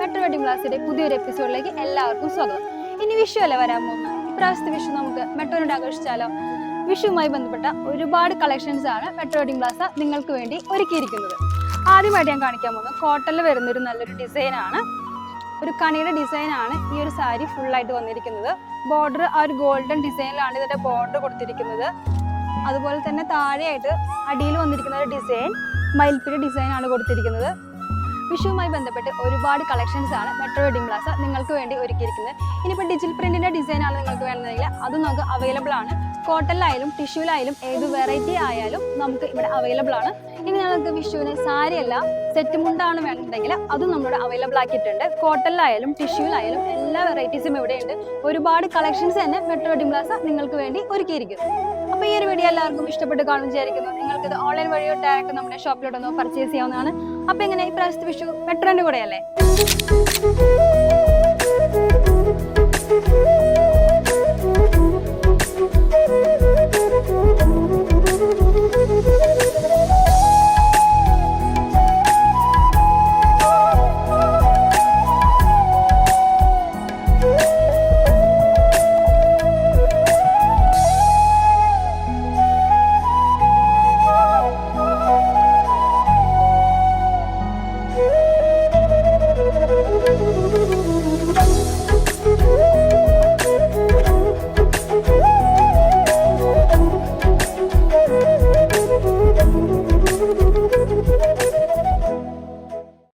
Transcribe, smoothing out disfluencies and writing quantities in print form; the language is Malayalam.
മെട്രോ വെഡിങ് പ്ലാസയുടെ പുതിയൊരു എപ്പിസോഡിലേക്ക് എല്ലാവർക്കും സ്വാഗതം. ഇനി വിഷു അല്ലേ വരാൻ പോകുന്നത്. ഇപ്രാവശ്യത്തെ വിഷു നമുക്ക് മെട്രോനോട് ആഘോഷിച്ചാലോ? വിഷുവുമായി ബന്ധപ്പെട്ട ഒരുപാട് കളക്ഷൻസ് ആണ് മെട്രോ വെഡിങ് പ്ലാസ നിങ്ങൾക്ക് വേണ്ടി ഒരുക്കിയിരിക്കുന്നത്. ആദ്യമായിട്ട് ഞാൻ കാണിക്കാൻ പോകുന്നത് കോട്ടണിൽ വരുന്നൊരു നല്ലൊരു ഡിസൈനാണ്. ഒരു കണിയുടെ ഡിസൈനാണ് ഈ ഒരു സാരി ഫുള്ളായിട്ട് വന്നിരിക്കുന്നത്. ബോർഡർ ആ ഒരു ഗോൾഡൻ ഡിസൈനിലാണ് ഇതിൻ്റെ ബോർഡർ കൊടുത്തിരിക്കുന്നത്. അതുപോലെ തന്നെ താഴെയായിട്ട് അടിയിൽ വന്നിരിക്കുന്ന ഒരു ഡിസൈൻ മയിൽപ്പിരി ഡിസൈനാണ് കൊടുത്തിരിക്കുന്നത്. വിഷുവുമായി ബന്ധപ്പെട്ട് ഒരുപാട് കളക്ഷൻസ് ആണ് മെട്രോ വെഡിങ് പ്ലാസ നിങ്ങൾക്ക് വേണ്ടി ഒരുക്കിയിരിക്കുന്നത്. ഇനിയിപ്പോൾ ഡിജിറ്റൽ പ്രിന്റിൻ്റെ ഡിസൈനാണ് നിങ്ങൾക്ക് വേണമെങ്കിൽ അതും നമുക്ക് അവൈലബിൾ ആണ്. കോട്ടണിലായാലും ടിഷ്യൂലായാലും ഏത് വെറൈറ്റി ആയാലും നമുക്ക് ഇവിടെ അവൈലബിൾ ആണ്. ഇനി നിങ്ങൾക്ക് വിഷുവിന് സാരി അല്ല സെറ്റ് മുണ്ടാണ് വേണമെന്നുണ്ടെങ്കിൽ അതും നമ്മളിവിടെ അവൈലബിൾ ആക്കിയിട്ടുണ്ട്. കോട്ടണിലായാലും ടിഷ്യൂലായാലും എല്ലാ വെറൈറ്റീസും ഇവിടെയുണ്ട്. ഒരുപാട് കളക്ഷൻസ് തന്നെ മെട്രോ വെഡിങ് പ്ലാസ നിങ്ങൾക്ക് വേണ്ടി ഒരുക്കിയിരിക്കുന്നു. അപ്പോൾ ഈ ഒരു വീഡിയോ എല്ലാവർക്കും ഇഷ്ടപ്പെട്ട് കാണും വിചാരിക്കുന്നു. നിങ്ങൾക്കിത് ഓൺലൈൻ വഴിയോ ഡയറക്റ്റ് നമ്മുടെ ഷോപ്പിലോട്ടൊന്ന് പർച്ചേസ് ചെയ്യാവുന്നതാണ്. അപ്പോൾ എങ്ങനെ ഈ പ്രാവശ്യത്തെ വിഷു മെട്രോൻ്റെ കൂടെയല്ലേ?